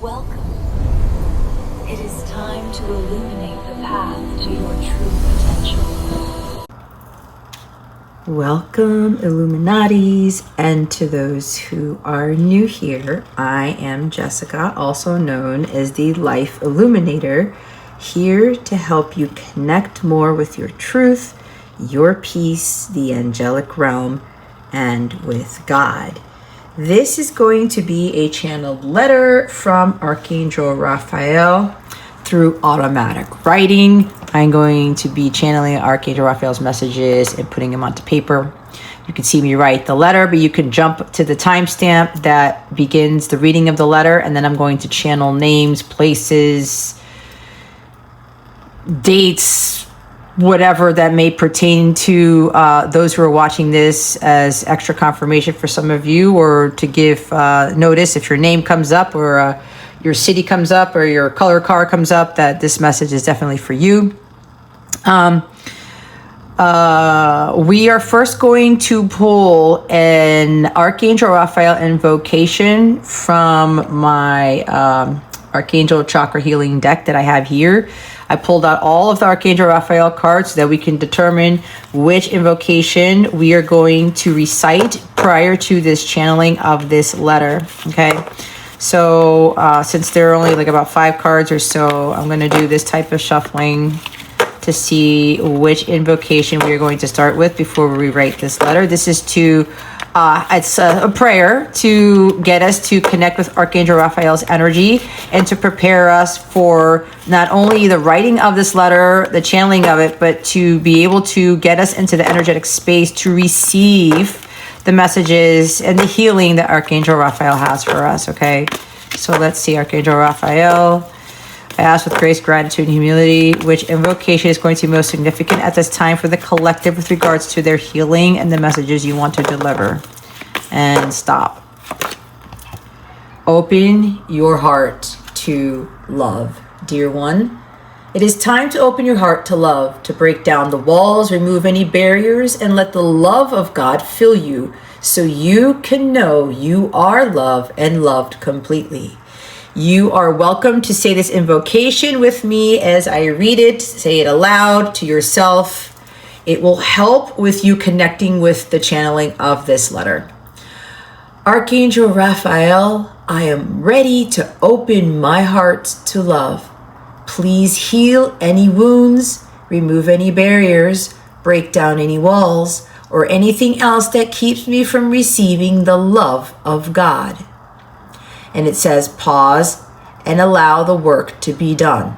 Welcome. It is time to illuminate the path to your true potential. Welcome, Illuminatis, and to those who are new here, I am Jessica, also known as the Life Illuminator, here to help you connect more with your truth, your peace, the angelic realm, and with God. This is going to be a channeled letter from Archangel Raphael through automatic writing. I'm going to be channeling Archangel Raphael's messages and putting them onto paper. You can see me write the letter, but you can jump to the timestamp that begins the reading of the letter, and then I'm going to channel names, places, dates, whatever that may pertain to those who are watching this as extra confirmation for some of you, or to give notice if your name comes up or your city comes up or your color car comes up, that this message is definitely for you. We are first going to pull an Archangel Raphael invocation from my Archangel Chakra Healing deck that I have here. I pulled out all of the Archangel Raphael cards so that we can determine which invocation we are going to recite prior to this channeling of this letter. Okay, so since there are only like about 5 cards or so, I'm going to do this type of shuffling to see which invocation we are going to start with before we rewrite this letter. This is to it's a prayer to get us to connect with Archangel Raphael's energy and to prepare us for not only the writing of this letter, the channeling of it, but to be able to get us into the energetic space to receive the messages and the healing that Archangel Raphael has for us. Okay, so let's see. Archangel Raphael, I ask with grace, gratitude, and humility, which invocation is going to be most significant at this time for the collective with regards to their healing and the messages you want to deliver. And stop. Open your heart to love. Dear one, it is time to open your heart to love, to break down the walls, remove any barriers, and let the love of God fill you so you can know you are loved and loved completely. You are welcome to say this invocation with me as I read it. Say it aloud to yourself. It will help with you connecting with the channeling of this letter. Archangel Raphael, I am ready to open my heart to love. Please heal any wounds, remove any barriers, break down any walls, or anything else that keeps me from receiving the love of God. And it says, pause and allow the work to be done.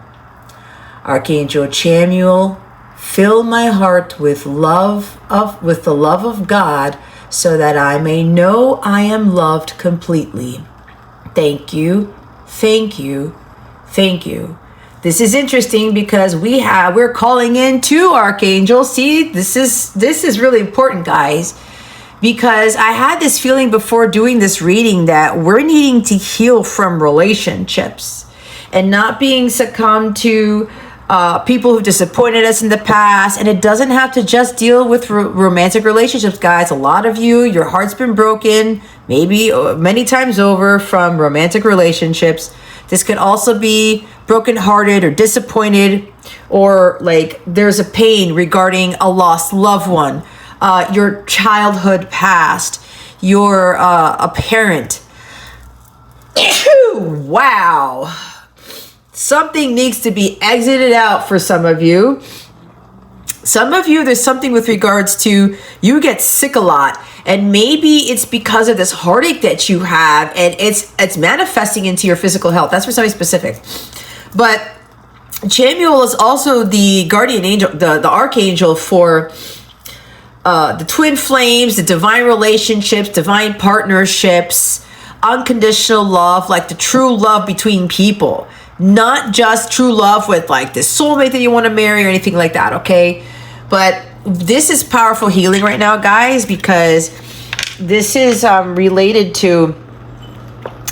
Archangel Chamuel, fill my heart with the love of God so that I may know I am loved completely. Thank you, thank you, thank you. This is interesting because we're calling in 2 archangels. See, this is really important, guys. Because I had this feeling before doing this reading that we're needing to heal from relationships and not being succumbed to people who disappointed us in the past. And it doesn't have to just deal with romantic relationships, guys. A lot of you, your heart's been broken, maybe many times over from romantic relationships. This could also be brokenhearted or disappointed, or like there's a pain regarding a lost loved one. Your childhood past, you're a parent. Wow. Something needs to be exited out for some of you. Some of you, there's something with regards to you get sick a lot, and maybe it's because of this heartache that you have, and it's manifesting into your physical health. That's for something specific. But Chamuel is also the guardian angel, the archangel for the twin flames, the divine relationships, divine partnerships, unconditional love, like the true love between people, not just true love with like this soulmate that you want to marry or anything like that. Okay. But this is powerful healing right now, guys, because this is related to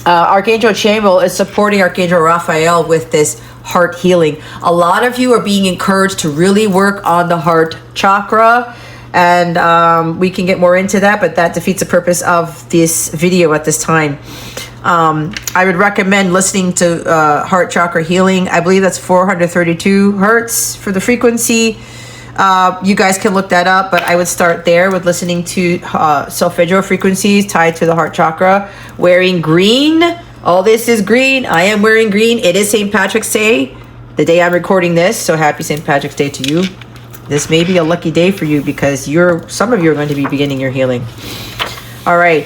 Archangel Chamuel is supporting Archangel Raphael with this heart healing. A lot of you are being encouraged to really work on the heart chakra. And we can get more into that, but that defeats the purpose of this video at this time. I would recommend listening to heart chakra healing. I believe that's 432 hertz for the frequency. You guys can look that up, but I would start there with listening to solfeggio frequencies tied to the heart chakra. Wearing green. All this is green. I am wearing green. It is St. Patrick's Day, the day I'm recording this. So happy St. Patrick's Day to you. This may be a lucky day for you because some of you are going to be beginning your healing. All right,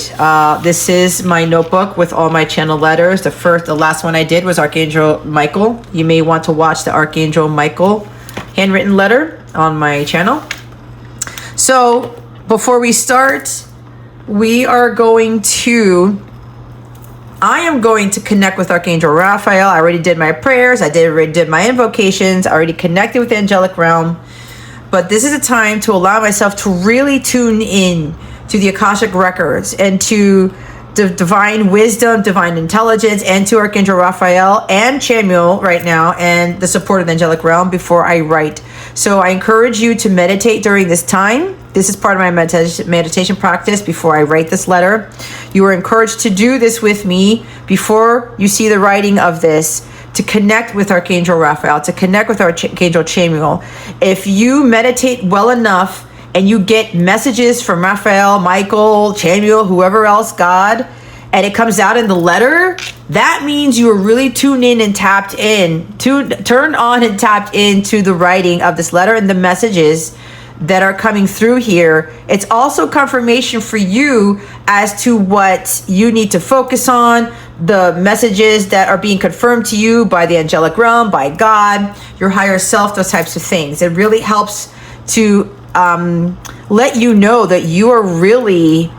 this is my notebook with all my channel letters. The last one I did was Archangel Michael. You may want to watch the Archangel Michael handwritten letter on my channel. So before we start, I am going to connect with Archangel Raphael. I already did my prayers. I already did my invocations. I already connected with the angelic realm. But this is a time to allow myself to really tune in to the Akashic records and to the divine wisdom, divine intelligence, and to Archangel Raphael and Chamuel right now, and the support of the angelic realm before I write. So I encourage you to meditate during this time. This is part of my meditation practice before I write this letter. You are encouraged to do this with me before you see the writing of this, to connect with Archangel Raphael, to connect with Archangel Chamuel. If you meditate well enough and you get messages from Raphael, Michael, Chamuel, whoever else, God, and it comes out in the letter, that means you are really tuned in and tapped in, turned on and tapped into the writing of this letter and the messages that are coming through here. It's also confirmation for you as to what you need to focus on, the messages that are being confirmed to you by the angelic realm, by God, your higher self, those types of things. It really helps to let you know that you are really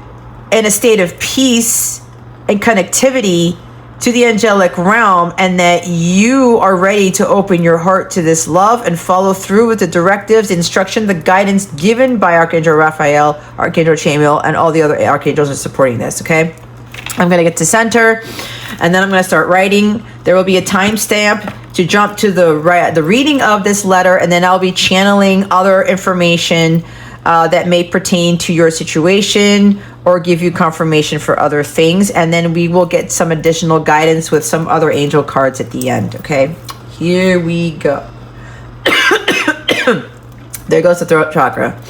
in a state of peace and connectivity to the angelic realm, and that you are ready to open your heart to this love and follow through with the directives, the instruction, the guidance given by Archangel Raphael, Archangel Chamuel, and all the other archangels are supporting this. Okay, I'm going to get to center, and then I'm going to start writing. There will be a timestamp to jump to the reading of this letter, and then I'll be channeling other information that may pertain to your situation or give you confirmation for other things. And then we will get some additional guidance with some other angel cards at the end. Okay, here we go. There goes the throat chakra.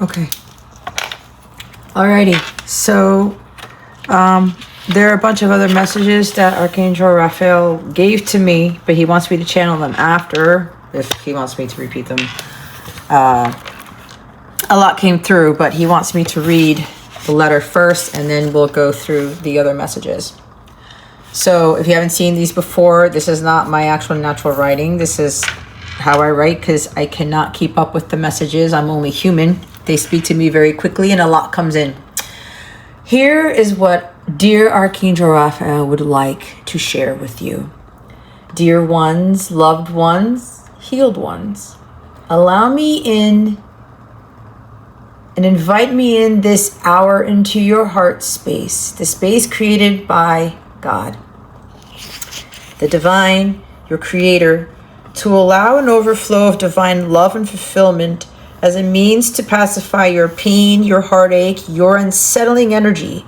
Okay. Alrighty. So, there are a bunch of other messages that Archangel Raphael gave to me, but he wants me to channel them after, if he wants me to repeat them. A lot came through, but he wants me to read the letter first, and then we'll go through the other messages. So if you haven't seen these before, this is not my actual natural writing. This is how I write, because I cannot keep up with the messages. I'm only human. They speak to me very quickly, and a lot comes in. Here is what dear Archangel Raphael would like to share with you. Dear ones, loved ones, healed ones, allow me in and invite me in this hour into your heart space, the space created by God, the divine, your creator, to allow an overflow of divine love and fulfillment as a means to pacify your pain, your heartache, your unsettling energy.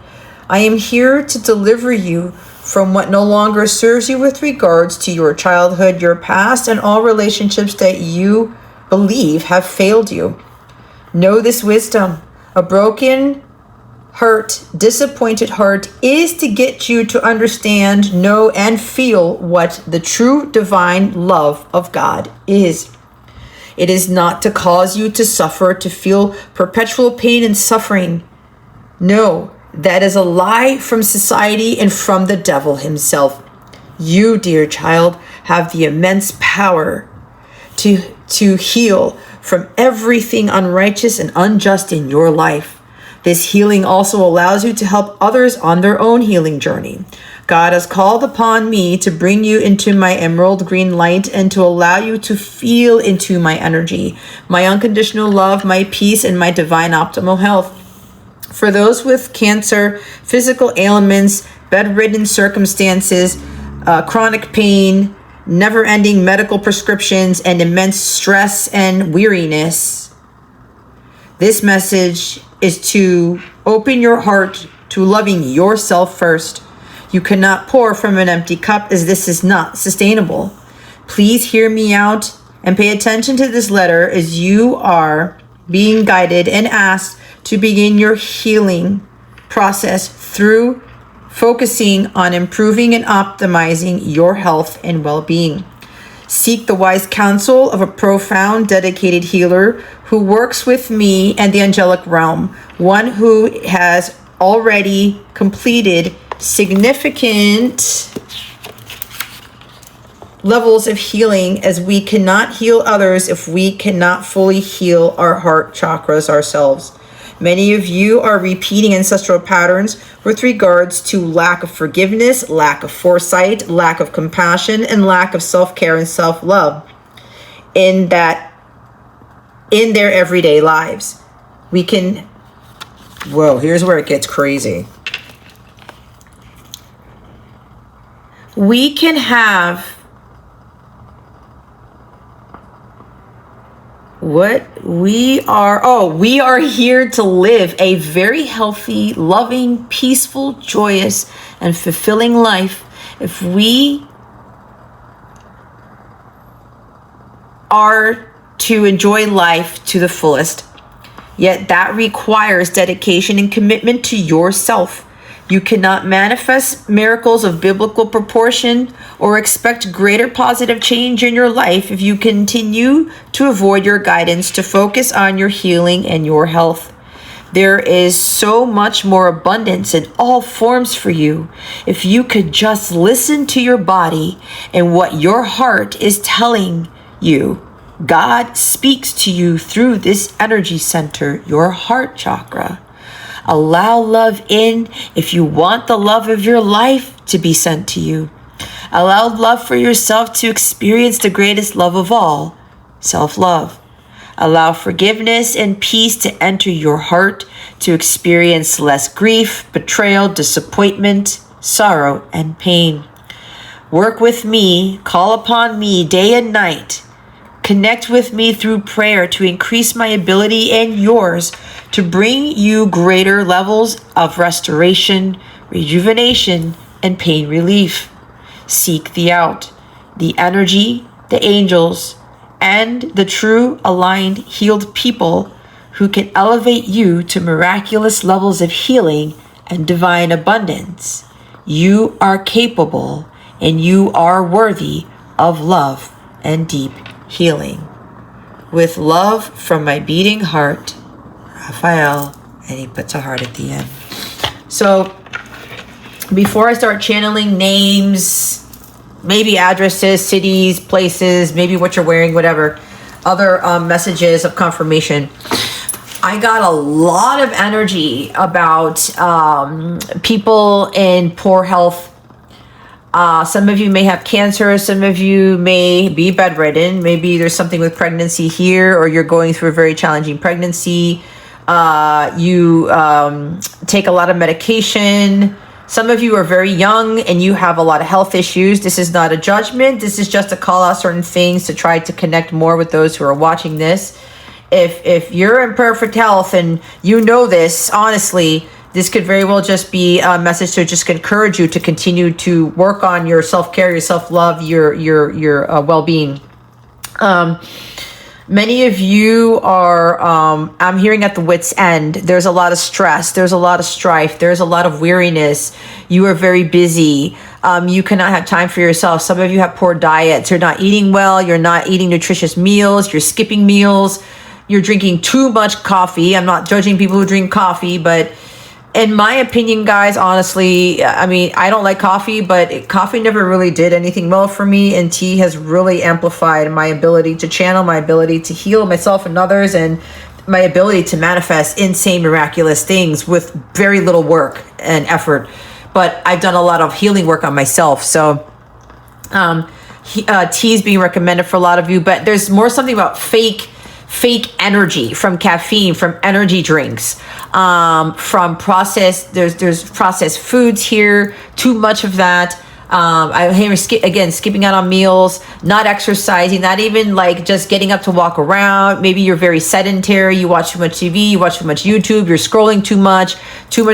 I am here to deliver you from what no longer serves you with regards to your childhood, your past, and all relationships that you believe have failed you. Know this wisdom. A broken, hurt, disappointed heart is to get you to understand, know, and feel what the true divine love of God is. It is not to cause you to suffer, to feel perpetual pain and suffering. No, that is a lie from society and from the devil himself. You, dear child, have the immense power to heal from everything unrighteous and unjust in your life. This healing also allows you to help others on their own healing journey. God has called upon me to bring you into my emerald green light and to allow you to feel into my energy, my unconditional love, my peace, and my divine optimal health. For those with cancer, physical ailments, bedridden circumstances, chronic pain, never-ending medical prescriptions, and immense stress and weariness, this message is to open your heart to loving yourself first. You cannot pour from an empty cup, as this is not sustainable. Please hear me out and pay attention to this letter as you are being guided and asked to begin your healing process through focusing on improving and optimizing your health and well-being. Seek the wise counsel of a profound, dedicated healer who works with me and the angelic realm, one who has already completed significant levels of healing, as we cannot heal others if we cannot fully heal our heart chakras ourselves. Many of you are repeating ancestral patterns with regards to lack of forgiveness, lack of foresight, lack of compassion, and lack of self-care and self-love in their everyday lives. Here's where it gets crazy. We can have we are here to live a very healthy, loving, peaceful, joyous, and fulfilling life if we are to enjoy life to the fullest. Yet that requires dedication and commitment to yourself. You cannot manifest miracles of biblical proportion or expect greater positive change in your life if you continue to avoid your guidance to focus on your healing and your health. There is so much more abundance in all forms for you if you could just listen to your body and what your heart is telling you. God speaks to you through this energy center, your heart chakra. Allow love in if you want the love of your life to be sent to you. Allow love for yourself to experience the greatest love of all, self-love. Allow forgiveness and peace to enter your heart to experience less grief, betrayal, disappointment, sorrow, and pain. Work with me, call upon me day and night. Connect with me through prayer to increase my ability and yours to bring you greater levels of restoration, rejuvenation, and pain relief. Seek thee out, the energy, the angels, and the true aligned healed people who can elevate you to miraculous levels of healing and divine abundance. You are capable and you are worthy of love and deep healing. With love from my beating heart, Raphael. And he puts a heart at the end. So before I start channeling names, maybe addresses, cities, places, maybe what you're wearing, whatever, other messages of confirmation, I got a lot of energy about people in poor health. Some of you may have cancer. Some of you may be bedridden. Maybe there's something with pregnancy here, or you're going through a very challenging pregnancy. You take a lot of medication. Some of you are very young and you have a lot of health issues. This is not a judgment. This is just to call out certain things to try to connect more with those who are watching this. If you're in perfect health and you know this, honestly, this could very well just be a message to just encourage you to continue to work on your self-care, your self-love, your well-being. Many of you are, I'm hearing at the wit's end. There's a lot of stress. There's a lot of strife. There's a lot of weariness. You are very busy. You cannot have time for yourself. Some of you have poor diets. You're not eating well. You're not eating nutritious meals. You're skipping meals. You're drinking too much coffee. I'm not judging people who drink coffee, but in my opinion, guys, honestly, I mean, I don't like coffee, but coffee never really did anything well for me. And tea has really amplified my ability to channel, my ability to heal myself and others, and my ability to manifest insane, miraculous things with very little work and effort. But I've done a lot of healing work on myself. So tea is being recommended for a lot of you, but there's more something about fake energy from caffeine, from energy drinks, from processed, there's processed foods here, too much of that. I hear skipping out on meals, not exercising, not even like just getting up to walk around. Maybe you're very sedentary. You watch too much TV, you watch too much YouTube, you're scrolling too much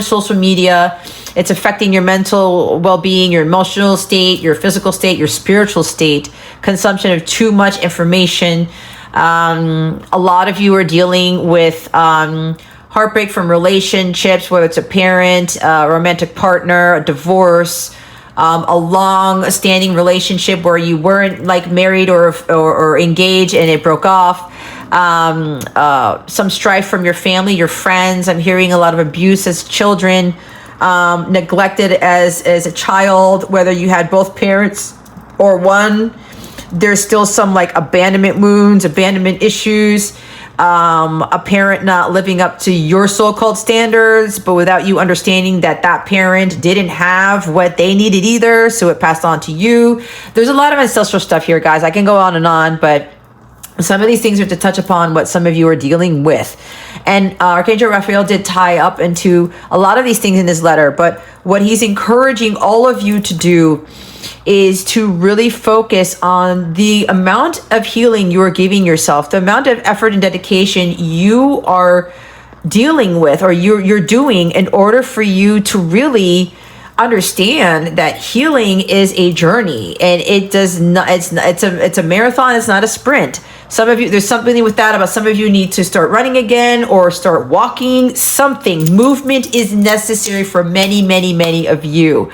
social media. It's affecting your mental well-being, your emotional state, your physical state, your spiritual state, consumption of too much information. A lot of you are dealing with heartbreak from relationships, whether it's a parent, a romantic partner, a divorce, a long-standing relationship where you weren't like married or engaged and it broke off. Some strife from your family, your friends. I'm hearing a lot of abuse as children, neglected as a child, whether you had both parents or one. There's still some like abandonment wounds, abandonment issues, a parent not living up to your so-called standards, but without you understanding that parent didn't have what they needed either, so it passed on to you. There's a lot of ancestral stuff here, guys. I can go on, but some of these things are to touch upon what some of you are dealing with. And Archangel Raphael did tie up into a lot of these things in his letter, but what he's encouraging all of you to do is to really focus on the amount of healing you are giving yourself, the amount of effort and dedication you are dealing with or you're doing in order for you to really understand that healing is a journey, and it's a marathon. It's not a sprint. Some of you, there's something with that about some of you need to start running again or start walking. Something, movement is necessary for many of you.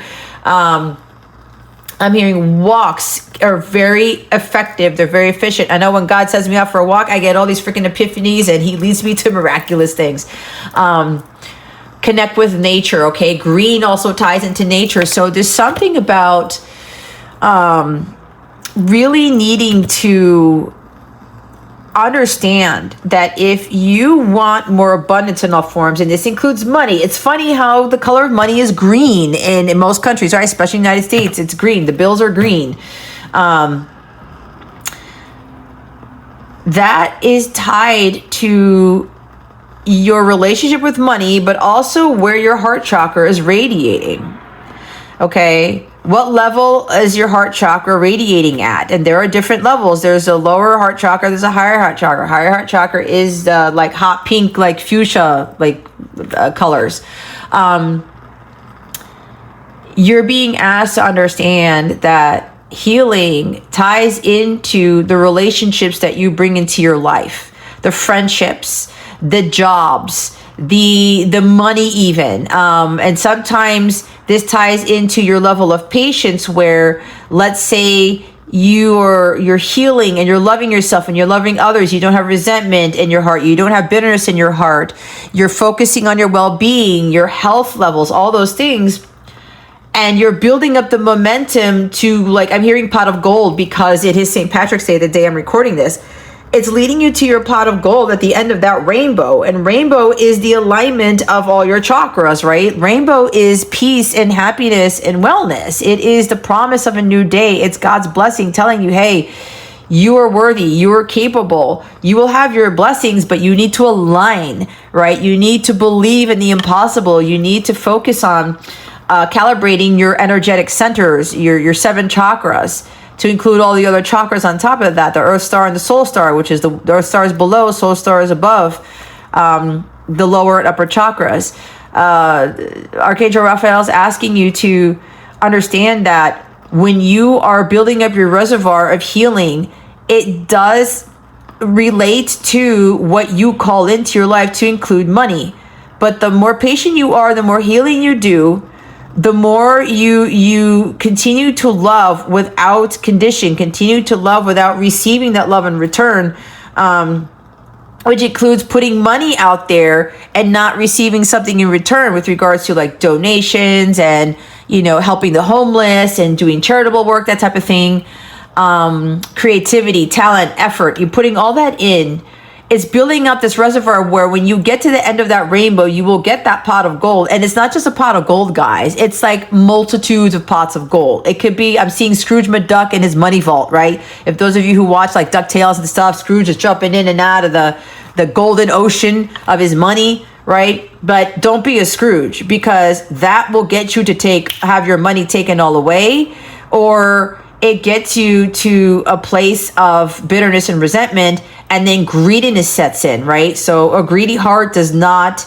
I'm hearing walks are very effective. They're very efficient. I know when God sends me out for a walk, I get all these freaking epiphanies and he leads me to miraculous things. Connect with nature, okay? Green also ties into nature. So there's something about really needing to understand that if you want more abundance in all forms, and this includes money, it's funny how the color of money is green in most countries, right? Especially in the United States, it's green. The bills are green. That is tied to your relationship with money, but also where your heart chakra is radiating. Okay. What level is your heart chakra radiating at? And there are different levels. There's a lower heart chakra. There's a higher heart chakra. Higher heart chakra is like hot pink, like fuchsia, like colors. You're being asked to understand that healing ties into the relationships that you bring into your life, the friendships, the jobs, the money even. And sometimes this ties into your level of patience where, let's say, you're healing and you're loving yourself and you're loving others. You don't have resentment in your heart. You don't have bitterness in your heart. You're focusing on your well-being, your health levels, all those things. And you're building up the momentum to, like, I'm hearing pot of gold because it is St. Patrick's Day, the day I'm recording this. It's leading you to your pot of gold at the end of that rainbow. And rainbow is the alignment of all your chakras, right? Rainbow is peace and happiness and wellness. It is the promise of a new day. It's God's blessing telling you, hey, you are worthy, you are capable, you will have your blessings, but you need to align, right? You need to believe in the impossible. You need to focus on calibrating your energetic centers, your 7 chakras, to include all the other chakras on top of that, the Earth Star and the Soul Star, which is the Earth Star is below, Soul Star is above the lower and upper chakras. Archangel Raphael is asking you to understand that when you are building up your reservoir of healing, it does relate to what you call into your life to include money. But the more patient you are, the more healing you do, the more you continue to love without condition, continue to love without receiving that love in return, which includes putting money out there and not receiving something in return with regards to like donations and, helping the homeless and doing charitable work, that type of thing. Creativity, talent, effort, you're putting all that in. It's building up this reservoir where when you get to the end of that rainbow, you will get that pot of gold. And it's not just a pot of gold, guys. It's like multitudes of pots of gold. It could be, I'm seeing Scrooge McDuck in his money vault, right? If those of you who watch like DuckTales and stuff, Scrooge is jumping in and out of the golden ocean of his money, right? But don't be a Scrooge, because that will get you to have your money taken all away, or it gets you to a place of bitterness and resentment, and then greediness sets in, right? So a greedy heart does not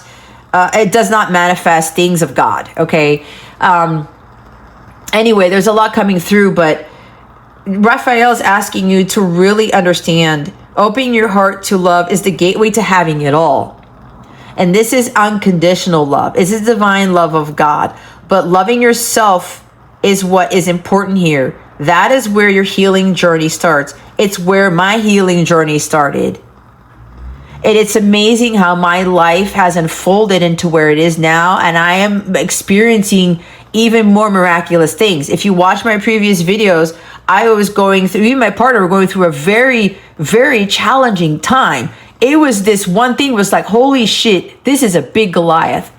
manifest things of God, okay? Anyway, there's a lot coming through, but Raphael is asking you to really understand, opening your heart to love is the gateway to having it all. And this is unconditional love. This is divine love of God. But loving yourself is what is important here. That is where your healing journey starts. It's where my healing journey started. And it's amazing how my life has unfolded into where it is now. And I am experiencing even more miraculous things. If you watch my previous videos, I was going through, even my partner were going through a very, very challenging time. It was this one thing was like, holy shit, this is a big Goliath.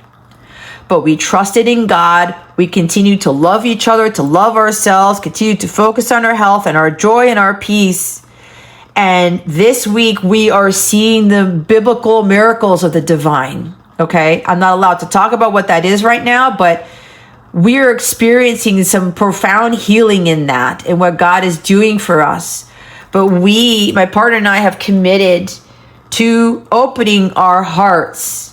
But we trusted in God. We continued to love each other, to love ourselves, continue to focus on our health and our joy and our peace. And this week we are seeing the biblical miracles of the divine. Okay, I'm not allowed to talk about what that is right now, but we are experiencing some profound healing in that and what God is doing for us. But my partner and I have committed to opening our hearts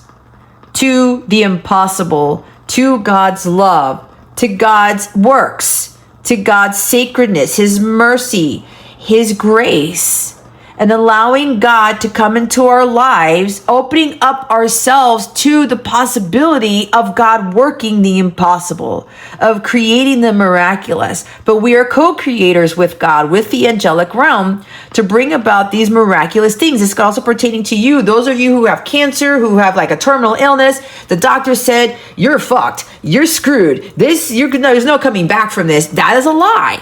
to the impossible, to God's love, to God's works, to God's sacredness, His mercy, His grace, and allowing God to come into our lives, opening up ourselves to the possibility of God working the impossible, of creating the miraculous. But we are co-creators with God, with the angelic realm, to bring about these miraculous things. This is also pertaining to you. Those of you who have cancer, who have like a terminal illness, the doctor said, you're fucked, you're screwed, there's no coming back from this. That is a lie.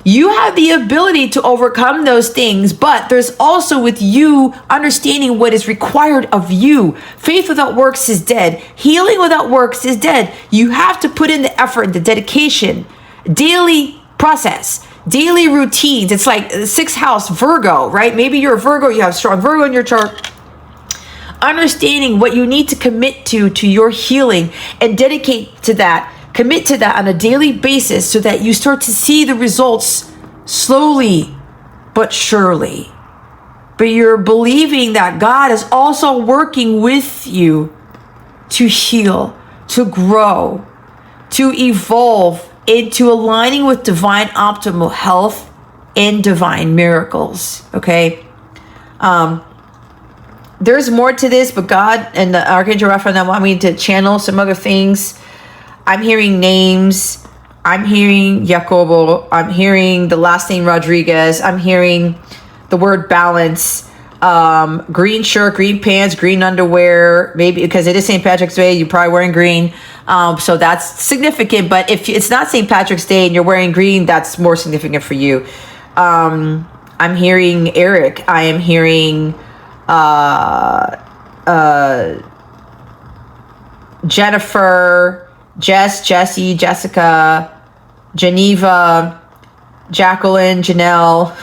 You have the ability to overcome those things, but there's also with you understanding what is required of you. Faith without works is dead. Healing without works is dead. You have to put in the effort, the dedication, daily process, daily routines. It's like the 6th house, Virgo, right? Maybe you're a Virgo, you have strong Virgo in your chart. Understanding what you need to commit to your healing and dedicate to that. Commit to that on a daily basis so that you start to see the results slowly but surely. But you're believing that God is also working with you to heal, to grow, to evolve into aligning with divine optimal health and divine miracles. Okay? there's more to this, but God and the Archangel Raphael now want me to channel some other things. I'm hearing names. I'm hearing Jacobo. I'm hearing the last name Rodriguez. I'm hearing the word balance. Green shirt, green pants, green underwear. Maybe because it is St. Patrick's Day, you're probably wearing green. So that's significant. But if it's not St. Patrick's Day and you're wearing green, that's more significant for you. I'm hearing Eric. I am hearing Jennifer, Jesse, Jessica, Geneva, Jacqueline, Janelle,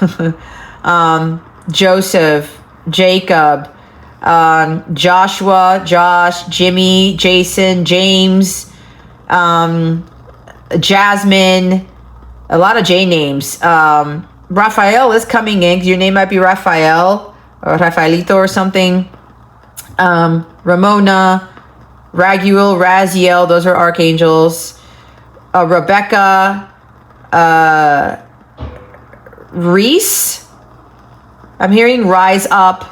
Joseph, Jacob, Joshua, Josh, Jimmy, Jason, James, Jasmine, a lot of J names. Raphael is coming in. Your name might be Raphael or Rafaelito or something. Ramona, Raguel, Raziel, those are archangels. Rebecca, Reese. I'm hearing rise up.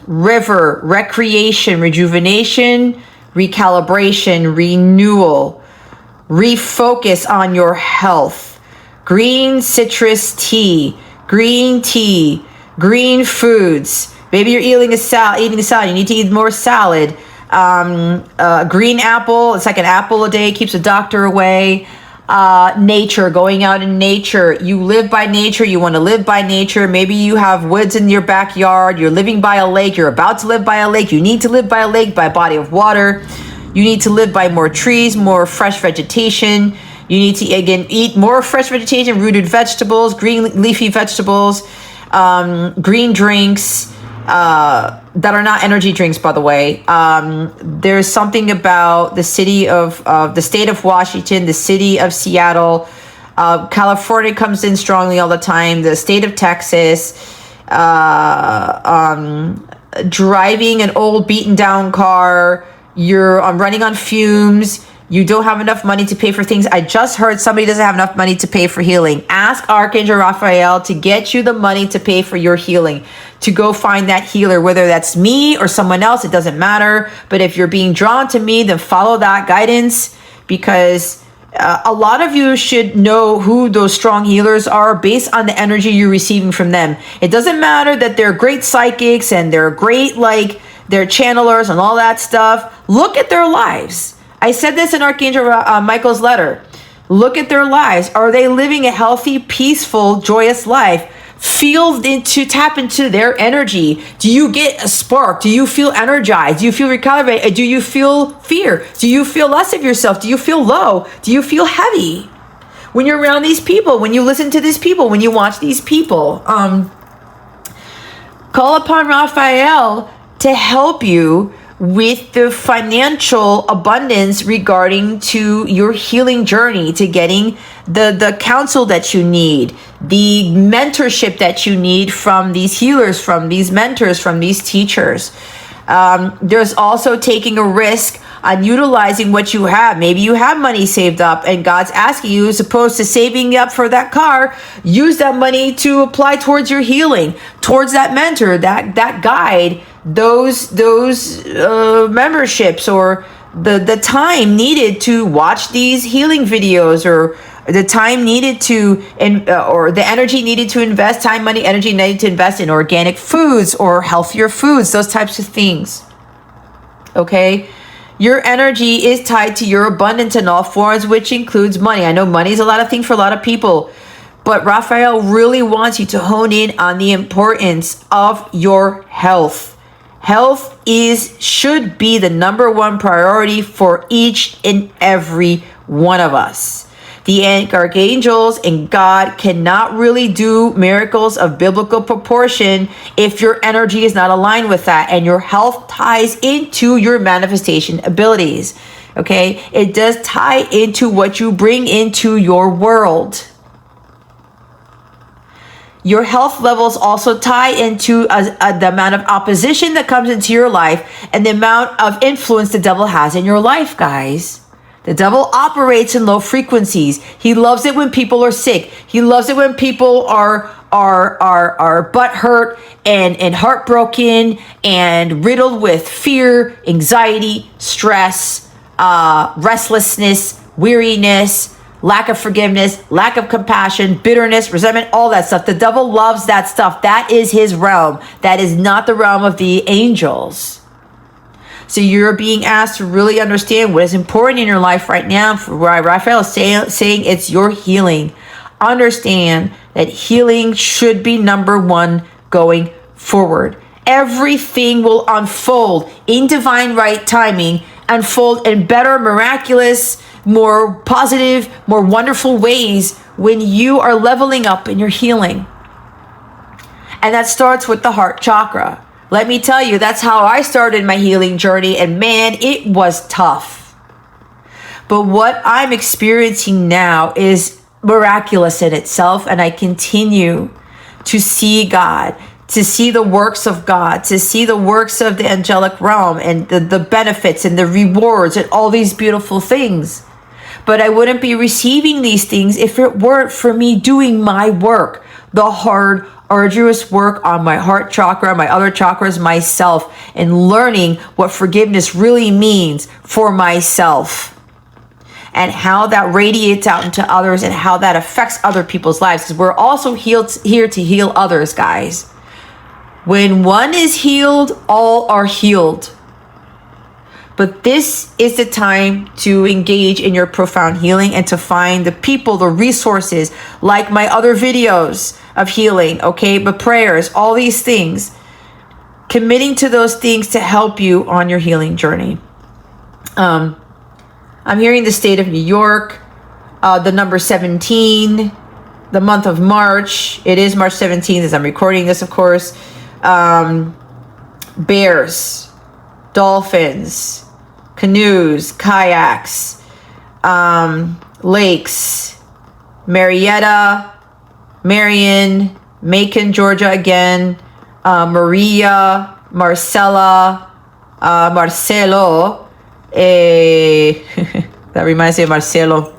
River, recreation, rejuvenation, recalibration, renewal, refocus on your health. Green citrus tea, green foods. Maybe you're eating a salad. You need to eat more salad. Green apple. It's like an apple a day, keeps the doctor away. Nature, going out in nature. You live by nature. You want to live by nature. Maybe you have woods in your backyard. You're living by a lake. You're about to live by a lake. You need to live by a lake, by a body of water. You need to live by more trees, more fresh vegetation. You need to, again, eat more fresh vegetation, rooted vegetables, green leafy vegetables, green drinks that are not energy drinks, by the way. There's something about the city of the state of Washington, the city of Seattle. California comes in strongly all the time. The state of Texas. Driving an old beaten down car. You're running on fumes. You don't have enough money to pay for things. I just heard somebody doesn't have enough money to pay for healing. Ask Archangel Raphael to get you the money to pay for your healing, to go find that healer, whether that's me or someone else, it doesn't matter. But if you're being drawn to me, then follow that guidance, because a lot of you should know who those strong healers are based on the energy you're receiving from them. It doesn't matter that they're great psychics and they're great, like they're channelers and all that stuff. Look at their lives. I said this in Archangel Michael's letter. Look at their lives. Are they living a healthy, peaceful, joyous life? Tap into their energy. Do you get a spark? Do you feel energized? Do you feel recalibrated? Do you feel fear? Do you feel less of yourself? Do you feel low? Do you feel heavy? When you're around these people, when you listen to these people, when you watch these people, call upon Raphael to help you with the financial abundance regarding to your healing journey, to getting the counsel that you need, the mentorship that you need from these healers, from these mentors, from these teachers. There's also taking a risk on utilizing what you have. Maybe you have money saved up and God's asking you, as opposed to saving up for that car, use that money to apply towards your healing, towards that mentor, that guide, those memberships, or the time needed to watch these healing videos, or the time needed to, or the energy needed to invest, time, money, energy needed to invest in organic foods or healthier foods, those types of things. Okay? Your energy is tied to your abundance in all forms, which includes money. I know money is a lot of things for a lot of people, but Raphael really wants you to hone in on the importance of your health. Health should be the number one priority for each and every one of us. The archangels and God cannot really do miracles of biblical proportion if your energy is not aligned with that, and your health ties into your manifestation abilities. Okay? It does tie into what you bring into your world. Your health levels also tie into the amount of opposition that comes into your life and the amount of influence the devil has in your life, guys. The devil operates in low frequencies. He loves it when people are sick. He loves it when people are are butthurt and heartbroken and riddled with fear, anxiety, stress, restlessness, weariness, lack of forgiveness, lack of compassion, bitterness, resentment, all that stuff. The devil loves that stuff. That is his realm. That is not the realm of the angels. So you're being asked to really understand what is important in your life right now. For where Raphael is saying it's your healing. Understand that healing should be number one going forward. Everything will unfold in divine right timing, unfold in better, miraculous, more positive, more wonderful ways when you are leveling up in your healing. And that starts with the heart chakra. Let me tell you, that's how I started my healing journey. And man, it was tough. But what I'm experiencing now is miraculous in itself. And I continue to see God, to see the works of God, to see the works of the angelic realm and the benefits and the rewards and all these beautiful things. But I wouldn't be receiving these things if it weren't for me doing my work, the hard, arduous work on my heart chakra, my other chakras, myself, and learning what forgiveness really means for myself and how that radiates out into others and how that affects other people's lives. Because we're also here to heal others, guys. When one is healed, all are healed. But this is the time to engage in your profound healing and to find the people, the resources, like my other videos of healing, okay? But prayers, all these things, committing to those things to help you on your healing journey. I'm hearing the state of New York, the number 17, the month of March. It is March 17th as I'm recording this, of course. Bears, dolphins, canoes, kayaks, lakes, Marietta, Marion, Macon, Georgia again, Maria, Marcella, Marcelo, that reminds me of Marcelo,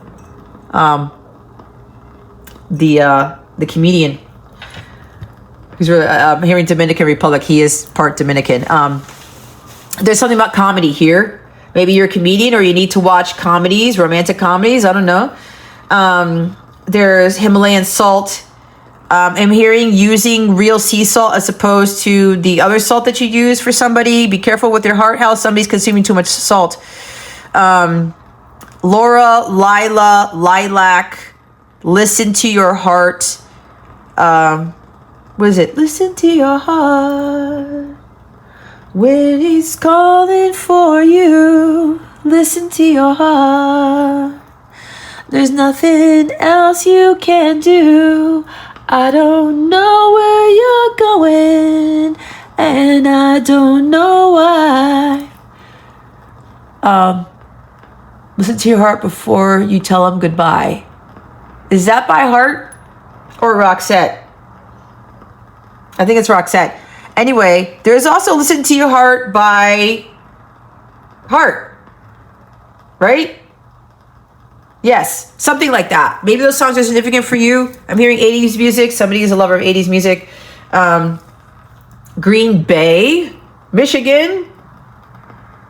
the comedian. He's really, I'm hearing Dominican Republic. He is part Dominican. There's something about comedy here. Maybe you're a comedian or you need to watch comedies, romantic comedies. I don't know. There's Himalayan salt. I'm hearing using real sea salt as opposed to the other salt that you use for somebody. Be careful with your heart health. Somebody's consuming too much salt. Laura, Lila, Lilac, listen to your heart. What is it? Listen to your heart. When he's calling for you, listen to your heart. There's nothing else you can do. I don't know where you're going, and I don't know why. Listen to your heart before you tell him goodbye. Is that by Heart or Roxette? I think it's Roxette. Anyway, there's also Listen to Your Heart by Heart, right? Yes, something like that. Maybe those songs are significant for you. I'm hearing 80s music. Somebody is a lover of 80s music. Green Bay, Michigan.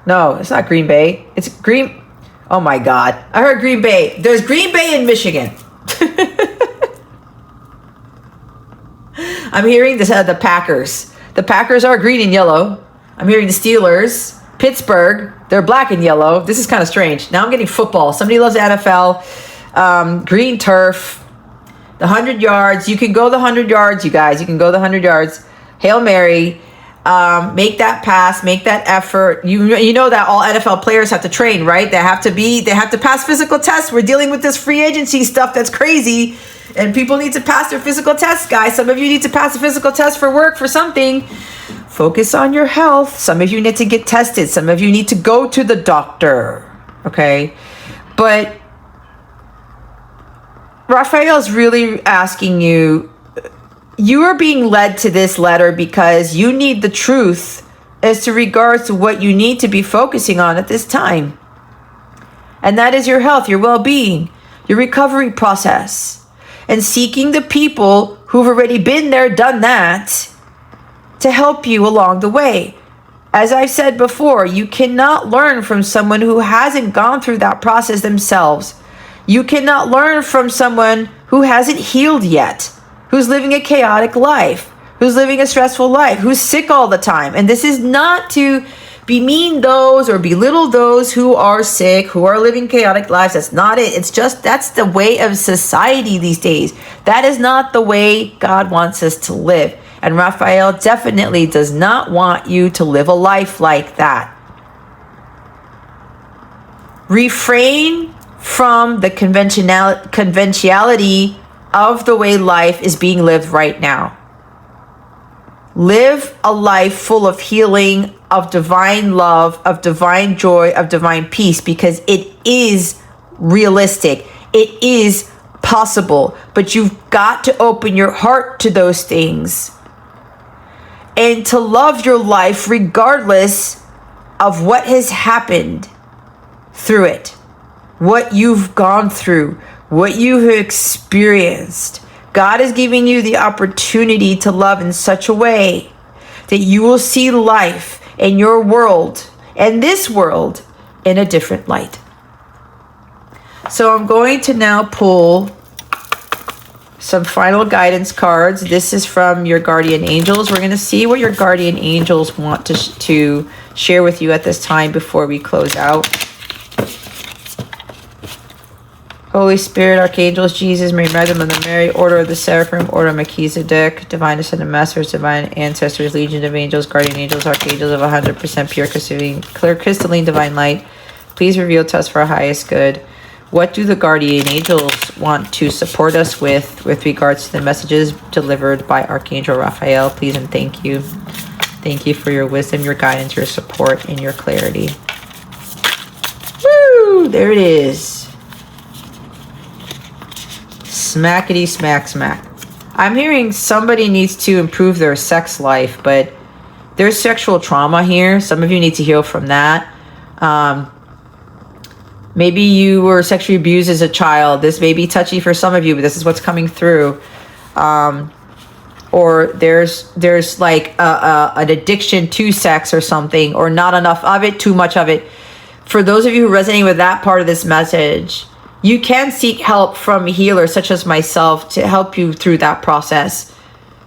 No, it's not Green Bay. It's Green. Oh my God. I heard Green Bay. There's Green Bay in Michigan. I'm hearing the Packers. The Packers are green and yellow. I'm hearing the Steelers. Pittsburgh, they're black and yellow. This is kind of strange. Now I'm getting football. Somebody loves NFL. Green turf. The 100 yards. You can go the 100 yards, you guys. You can go the 100 yards. Hail Mary. Make that pass. Make that effort. You know that all NFL players have to train, right? They have to pass physical tests. We're dealing with this free agency stuff that's crazy. And people need to pass their physical tests, guys. Some of you need to pass a physical test for work, for something. Focus on your health. Some of you need to get tested. Some of you need to go to the doctor. Okay? But Raphael is really asking you, you are being led to this letter because you need the truth as to regards to what you need to be focusing on at this time. And that is your health, your well-being, your recovery process. And seeking the people who've already been there, done that, to help you along the way. As I've said before, you cannot learn from someone who hasn't gone through that process themselves. You cannot learn from someone who hasn't healed yet, who's living a chaotic life, who's living a stressful life, who's sick all the time. And this is not to bemean those or belittle those who are sick, who are living chaotic lives. That's not it. It's just that's the way of society these days. That is not the way God wants us to live. And Raphael definitely does not want you to live a life like that. Refrain from the conventionality of the way life is being lived right now. Live a life full of healing, of divine love, of divine joy, of divine peace, because it is realistic. It is possible, but you've got to open your heart to those things and to love your life regardless of what has happened through it, what you've gone through, what you have experienced. God is giving you the opportunity to love in such a way that you will see life and your world and this world in a different light. So I'm going to now pull some final guidance cards. This is from your guardian angels. We're going to see what your guardian angels want to share with you at this time before we close out. Holy Spirit, Archangels, Jesus, Mary Magdalene, Mother Mary, Order of the Seraphim, Order of Melchizedek, Divine Ascended Masters, Divine Ancestors, Legion of Angels, Guardian Angels, Archangels of 100% pure crystalline divine light, please reveal to us for our highest good. What do the guardian angels want to support us with regards to the messages delivered by Archangel Raphael? Please and thank you. Thank you for your wisdom, your guidance, your support, and your clarity. Woo! There it is. Smackety smack smack. I'm hearing somebody needs to improve their sex life, but there's sexual trauma here. Some of you need to heal from that. Maybe you were sexually abused as a child. This may be touchy for some of you, but this is what's coming through. Or there's like an addiction to sex or something, or not enough of it, too much of it. For those of you who resonate with that part of this message, you can seek help from healers such as myself to help you through that process,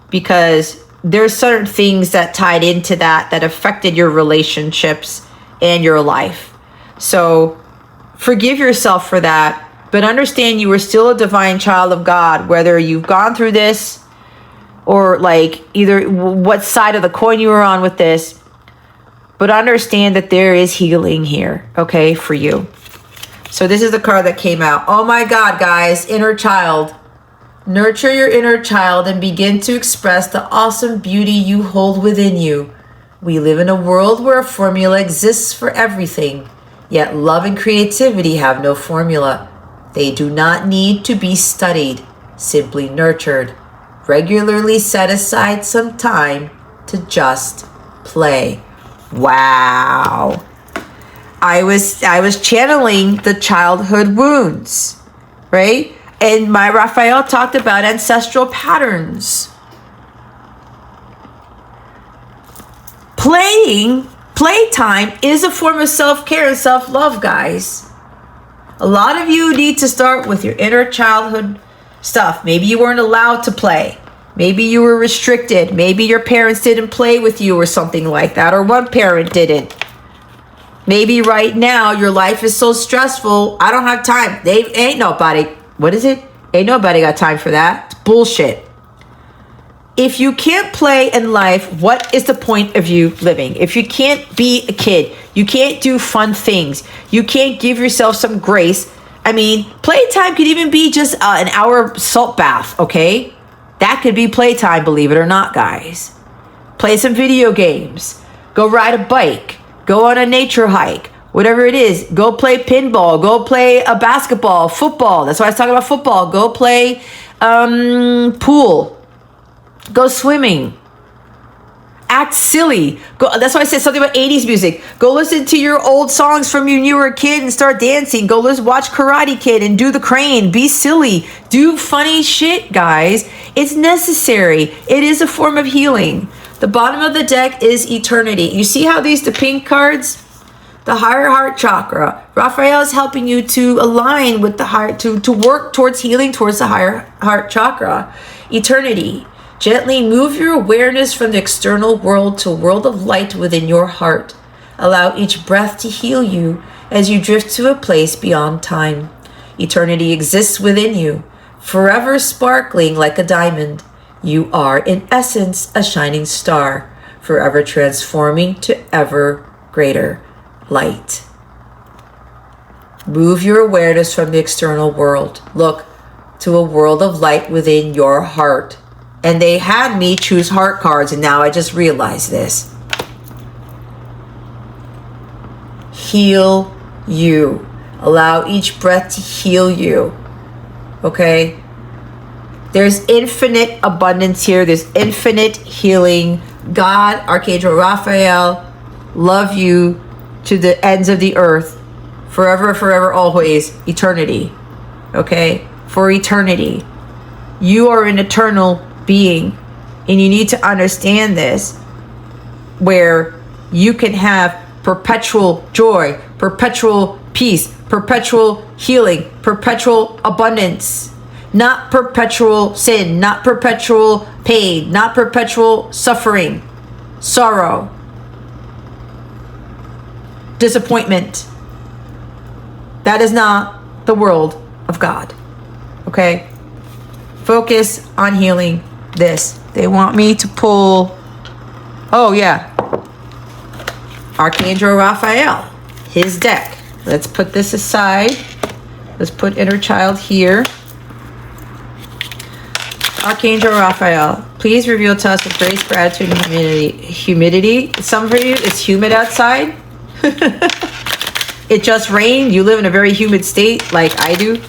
because there's certain things that tied into that affected your relationships and your life. So forgive yourself for that, but understand you are still a divine child of God, whether you've gone through this or like either what side of the coin you were on with this, but understand that there is healing here, okay, for you. So this is the card that came out. Oh my God, guys, inner child. Nurture your inner child and begin to express the awesome beauty you hold within you. We live in a world where a formula exists for everything, yet love and creativity have no formula. They do not need to be studied, simply nurtured. Regularly set aside some time to just play. Wow. I was channeling the childhood wounds, right? And my Raphael talked about ancestral patterns. Playtime is a form of self-care and self-love, guys. A lot of you need to start with your inner childhood stuff. Maybe you weren't allowed to play. Maybe you were restricted. Maybe your parents didn't play with you or something like that, or one parent didn't. Maybe right now your life is so stressful, I don't have time. Ain't nobody got time for that. It's bullshit. If you can't play in life, what is the point of you living? If you can't be a kid, you can't do fun things, you can't give yourself some grace. I mean, playtime could even be just an hour salt bath, okay? That could be playtime, believe it or not, guys. Play some video games. Go ride a bike. Go on a nature hike. Whatever it is. Go play pinball. Go play a basketball, football. That's why I was talking about football. Go play pool. Go swimming. act silly. That's why I said something about 80s music. Go listen to your old songs from when you were a kid and start dancing. Go watch Karate Kid and do the crane. Be silly. Do funny shit, guys. It's necessary. It is a form of healing. The bottom of the deck is eternity. You see how the pink cards? The higher heart chakra. Raphael is helping you to align with the higher, to work towards healing towards the higher heart chakra. Eternity. Gently move your awareness from the external world to a world of light within your heart. Allow each breath to heal you as you drift to a place beyond time. Eternity exists within you, forever sparkling like a diamond. You are, in essence, a shining star, forever transforming to ever greater light. Move your awareness from the external world. Look to a world of light within your heart. And they had me choose heart cards, and now I just realized this. Heal you. Allow each breath to heal you. Okay? There's infinite abundance here. There's infinite healing. God, Archangel Raphael, love you to the ends of the earth. Forever, forever, always. Eternity. Okay? For eternity. You are an eternal being, and you need to understand this, where you can have perpetual joy, perpetual peace, perpetual healing, perpetual abundance, not perpetual sin, not perpetual pain, not perpetual suffering, sorrow, disappointment. That is not the world of God. Okay? Focus on healing this. They want me to pull, oh yeah, Archangel Raphael, his deck. Let's put this aside. Let's put inner child here. Archangel Raphael, please reveal to us with grace, gratitude, and humidity. Some of you, it's humid outside. It just rained. You live in a very humid state like I do.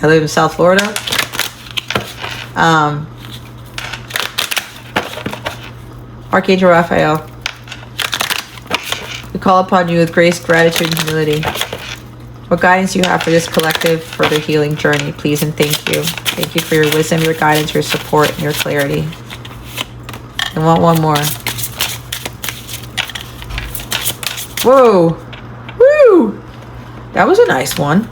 I live in South Florida. Archangel Raphael, we call upon you with grace, gratitude, and humility. What guidance you have for this collective further healing journey, please and thank you. Thank you for your wisdom, your guidance, your support, and your clarity. I want one more. Whoa. Woo! That was a nice one.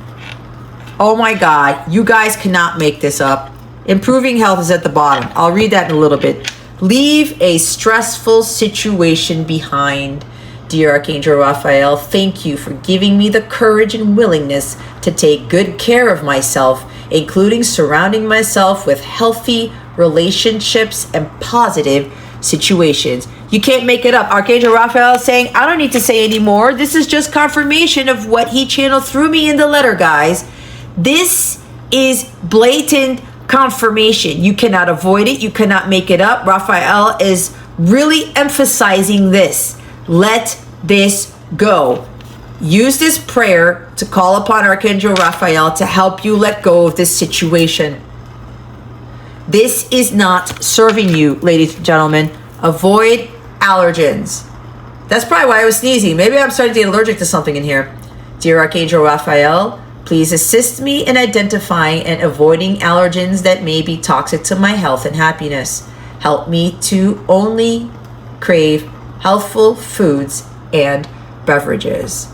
Oh my God, you guys cannot make this up. Improving health is at the bottom. I'll read that in a little bit. Leave a stressful situation behind. Dear Archangel Raphael, thank you for giving me the courage and willingness to take good care of myself, including surrounding myself with healthy relationships and positive situations. You can't make it up. Archangel Raphael is saying, I don't need to say any more. This is just confirmation of what he channeled through me in the letter, guys. This is blatant confirmation. You cannot avoid it. You cannot make it up. Raphael is really emphasizing this. Let this go. Use this prayer to call upon Archangel Raphael to help you let go of this situation. This is not serving you, ladies and gentlemen. Avoid allergens. That's probably why I was sneezing. Maybe I'm starting to get allergic to something in here. Dear Archangel Raphael, please assist me in identifying and avoiding allergens that may be toxic to my health and happiness. Help me to only crave healthful foods and beverages.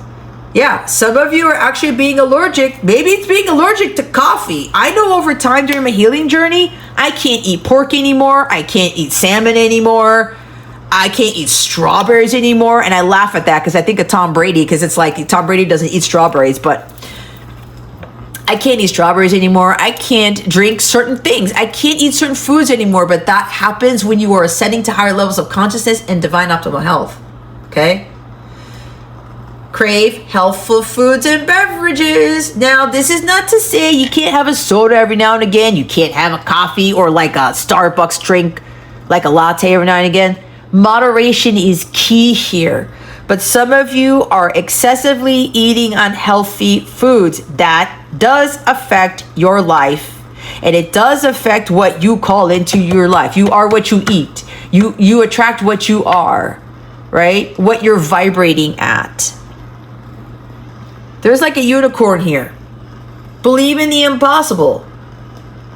Yeah, some of you are actually being allergic. Maybe it's being allergic to coffee. I know over time during my healing journey, I can't eat pork anymore. I can't eat salmon anymore. I can't eat strawberries anymore. And I laugh at that because I think of Tom Brady, because it's like Tom Brady doesn't eat strawberries, but I can't eat strawberries anymore. I can't drink certain things. I can't eat certain foods anymore, but that happens when you are ascending to higher levels of consciousness and divine optimal health. Okay? Crave healthful foods and beverages. Now, this is not to say you can't have a soda every now and again. You can't have a coffee or like a Starbucks drink, like a latte every now and again. Moderation is key here. But some of you are excessively eating unhealthy foods. That does affect your life. And it does affect what you call into your life. You are what you eat. You attract what you are, right? What you're vibrating at. There's like a unicorn here. Believe in the impossible.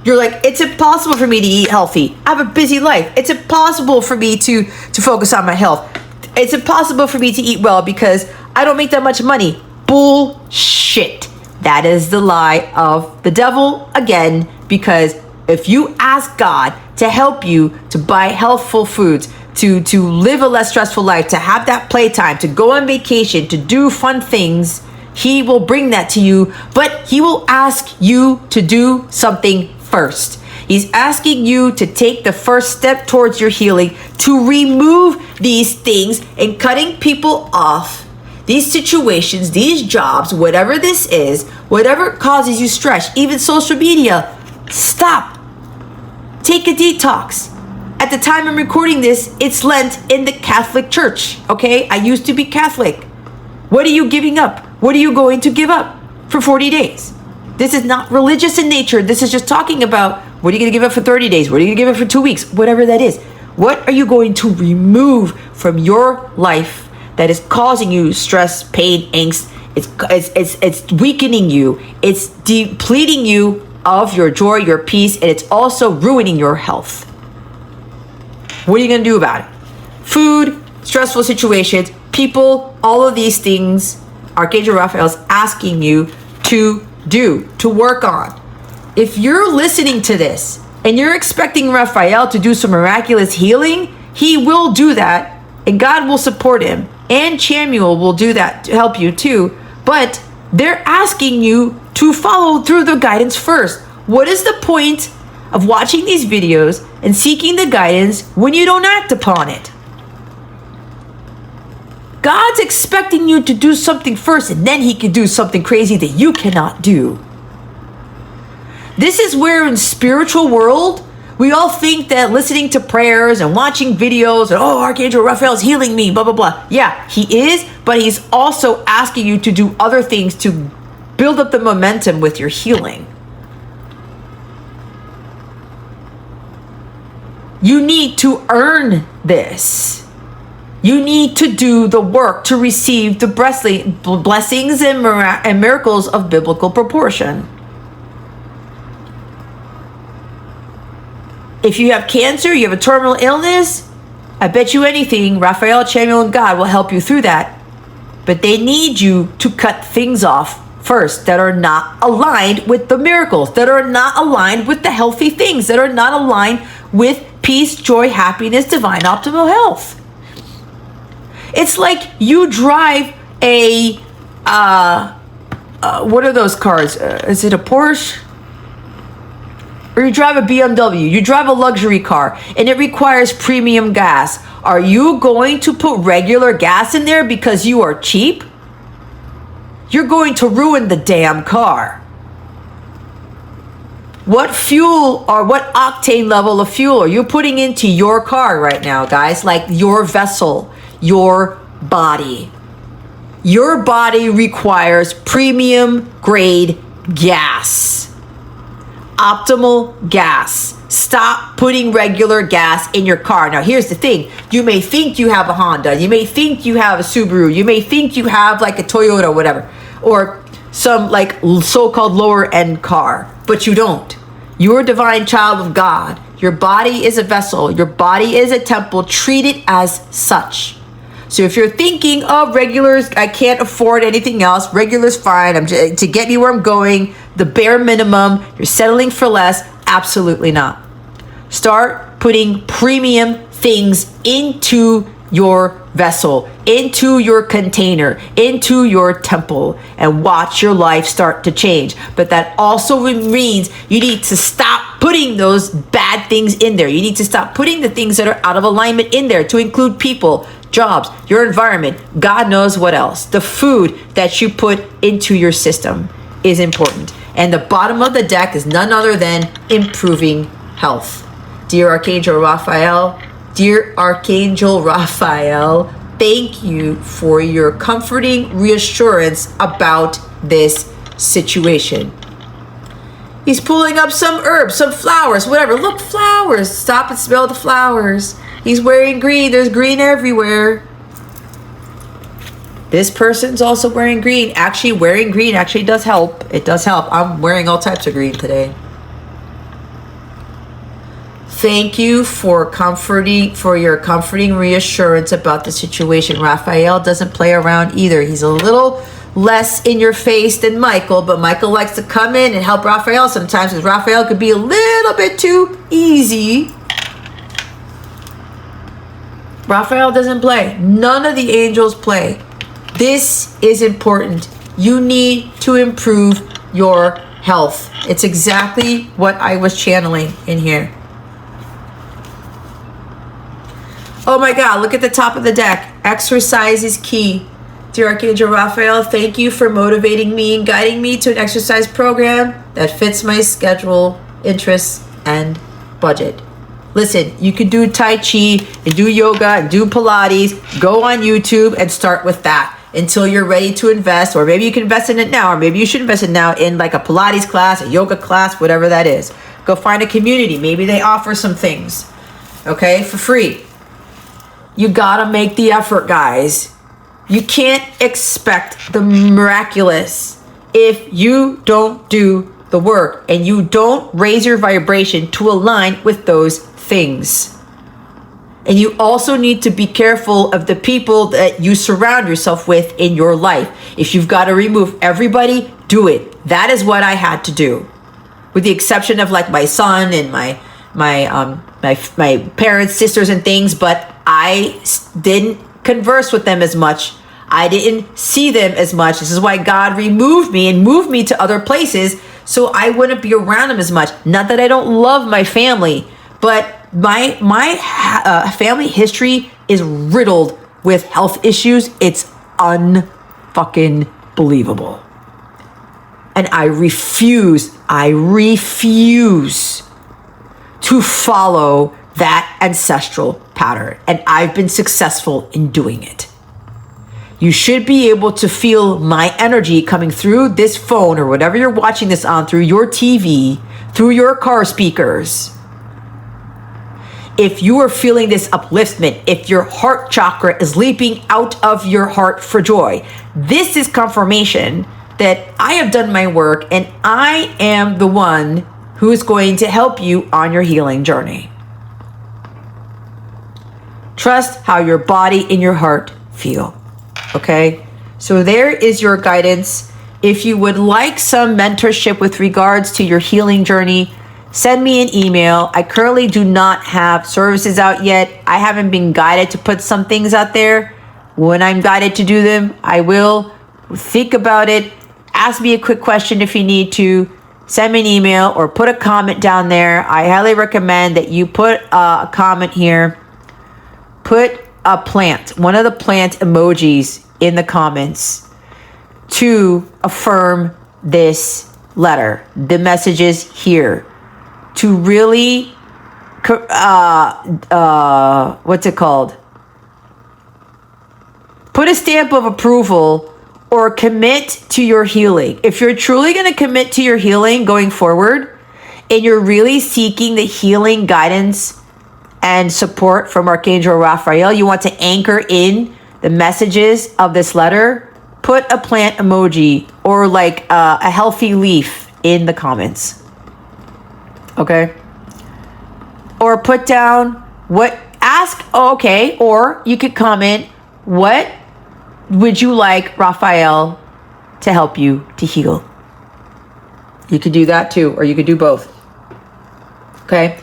You're like, it's impossible for me to eat healthy. I have a busy life. It's impossible for me to focus on my health. It's impossible for me to eat well because I don't make that much money. Bullshit. That is the lie of the devil again, because if you ask God to help you to buy healthful foods, to live a less stressful life, to have that playtime, to go on vacation, to do fun things, he will bring that to you, but he will ask you to do something first. He's asking you to take the first step towards your healing, to remove these things and cutting people off, these situations, these jobs, whatever this is, whatever causes you stress, even social media. Stop. Take a detox. At the time I'm recording this, it's Lent in the Catholic Church, okay? I used to be Catholic. What are you giving up? What are you going to give up for 40 days? This is not religious in nature. This is just talking about what are you going to give up for 30 days? What are you going to give up for 2 weeks? Whatever that is. What are you going to remove from your life that is causing you stress, pain, angst? It's weakening you. It's depleting you of your joy, your peace, and it's also ruining your health. What are you going to do about it? Food, stressful situations, people, all of these things Archangel Raphael is asking you to do, to work on. If you're listening to this and you're expecting Raphael to do some miraculous healing, he will do that, and God will support him, and Chamuel will do that to help you too. But they're asking you to follow through the guidance first. What is the point of watching these videos and seeking the guidance when you don't act upon it? God's expecting you to do something first, and then he can do something crazy that you cannot do. This is where in spiritual world, we all think that listening to prayers and watching videos and, oh, Archangel Raphael is healing me, blah, blah, blah. Yeah, he is, but he's also asking you to do other things to build up the momentum with your healing. You need to earn this. You need to do the work to receive the blessings and miracles of biblical proportion. If you have cancer, you have a terminal illness, I bet you anything, Raphael, Chamuel, and God will help you through that. But they need you to cut things off first that are not aligned with the miracles, that are not aligned with the healthy things, that are not aligned with peace, joy, happiness, divine optimal health. It's like you drive a, what are those cars? Is it a Porsche? Or you drive a BMW, you drive a luxury car, and it requires premium gas. Are you going to put regular gas in there because you are cheap? You're going to ruin the damn car. What fuel or what octane level of fuel are you putting into your car right now, guys? Like your vessel, your body. Your body requires premium grade gas. Optimal gas. Stop putting regular gas in your car. Now, here's the thing. You may think you have a Honda. You may think you have a Subaru. You may think you have like a Toyota, whatever. Or some like so-called lower end car. But you don't. You're a divine child of God. Your body is a vessel. Your body is a temple. Treat it as such. So if you're thinking, oh, regulars, I can't afford anything else. Regular's fine. To get me where I'm going, the bare minimum, you're settling for less. Absolutely not. Start putting premium things into your vessel, into your container, into your temple, and watch your life start to change. But that also means you need to stop putting those bad things in there. You need to stop putting the things that are out of alignment in there, to include people, jobs, your environment, God knows what else. The food that you put into your system is important. And the bottom of the deck is none other than improving health. Dear Archangel Raphael, thank you for your comforting reassurance about this situation. He's pulling up some herbs, some flowers, whatever. Look, flowers. Stop and smell the flowers. He's wearing green. There's green everywhere. This person's also wearing green. Actually, wearing green actually does help. It does help. I'm wearing all types of green today. Thank you for your comforting reassurance about the situation. Raphael doesn't play around either. He's a little less in your face than Michael, but Michael likes to come in and help Raphael sometimes, because Raphael could be a little bit too easy. Raphael doesn't play. None of the angels play. This is important. You need to improve your health. It's exactly what I was channeling in here. Oh my God, look at the top of the deck. Exercise is key. Dear Archangel Raphael, thank you for motivating me and guiding me to an exercise program that fits my schedule, interests, and budget. Listen, you can do Tai Chi and do yoga and do Pilates. Go on YouTube and start with that until you're ready to invest, or maybe you can invest in it now, or maybe you should invest in it now in like a Pilates class, a yoga class, whatever that is. Go find a community. Maybe they offer some things, okay, for free. You gotta make the effort, guys. You can't expect the miraculous if you don't do the work and you don't raise your vibration to align with those things. And you also need to be careful of the people that you surround yourself with in your life. If you've got to remove everybody, do it. That is what I had to do. With the exception of like my son and my parents, sisters and things, but I didn't converse with them as much. I didn't see them as much. This is why God removed me and moved me to other places so I wouldn't be around them as much. Not that I don't love my family, but my family history is riddled with health issues. It's unfucking believable. And I refuse to follow that ancestral pattern. And I've been successful in doing it. You should be able to feel my energy coming through this phone or whatever you're watching this on, through your TV, through your car speakers. If you are feeling this upliftment, if your heart chakra is leaping out of your heart for joy, this is confirmation that I have done my work and I am the one who is going to help you on your healing journey. Trust how your body and your heart feel. Okay, so there is your guidance. If you would like some mentorship with regards to your healing journey, send me an email. I currently do not have services out yet. I haven't been guided to put some things out there. When I'm guided to do them, I will. Think about it. Ask me a quick question if you need to. Send me an email or put a comment down there. I highly recommend that you put a comment here. Put a plant, one of the plant emojis in the comments to affirm this letter, the messages here, to really, what's it called? Put a stamp of approval or commit to your healing. If you're truly going to commit to your healing going forward and you're really seeking the healing guidance and support from Archangel Raphael, you want to anchor in the messages of this letter, put a plant emoji or like a healthy leaf in the comments. Okay? Or put down or you could comment, what would you like Raphael to help you to heal? You could do that too, or you could do both. Okay?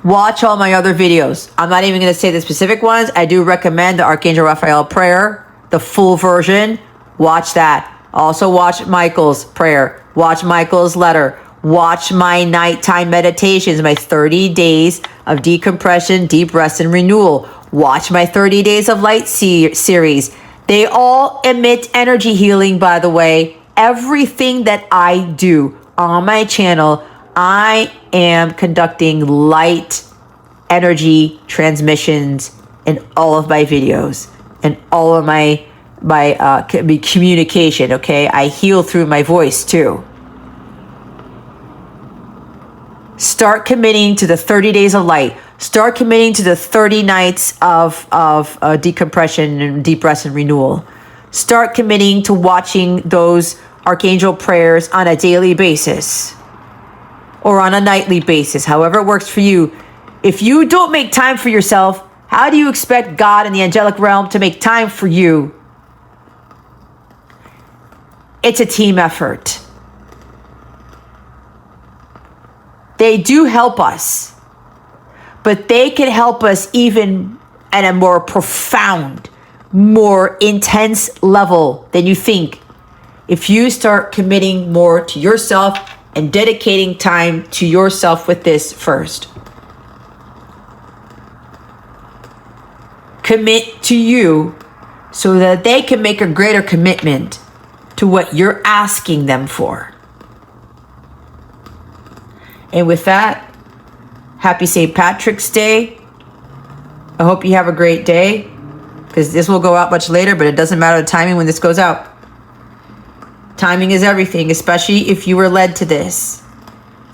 Watch all my other videos. I'm not even going to say the specific ones. I do recommend the Archangel Raphael Prayer, the full version. Watch that. Also watch Michael's prayer. Watch Michael's letter. Watch my nighttime meditations, my 30 days of decompression, deep rest, and renewal. Watch my 30 days of light series. They all emit energy healing, by the way. Everything that I do on my channel, I am conducting light energy transmissions in all of my videos and all of my communication, okay? I heal through my voice too. Start committing to the 30 days of light. Start committing to the 30 nights of decompression and deep rest and renewal. Start committing to watching those Archangel prayers on a daily basis or on a nightly basis, however it works for you. If you don't make time for yourself, how do you expect God and the angelic realm to make time for you? It's a team effort. They do help us, but they can help us even at a more profound, more intense level than you think if you start committing more to yourself and dedicating time to yourself with this first. Commit to you so that they can make a greater commitment to what you're asking them for. And with that, happy St. Patrick's Day. I hope you have a great day, because this will go out much later, but it doesn't matter the timing when this goes out. Timing is everything, especially if you were led to this.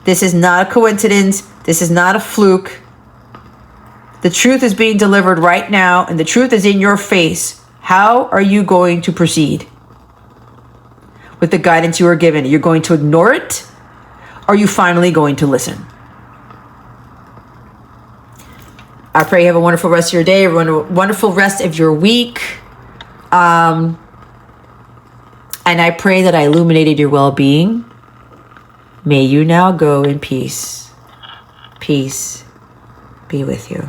This is not a coincidence. This is not a fluke. The truth is being delivered right now, and the truth is in your face. How are you going to proceed with the guidance you are given? You're going to ignore it? Or are you finally going to listen? I pray you have a wonderful rest of your day, a wonderful rest of your week. And I pray that I illuminated your well-being. May you now go in peace. Peace be with you.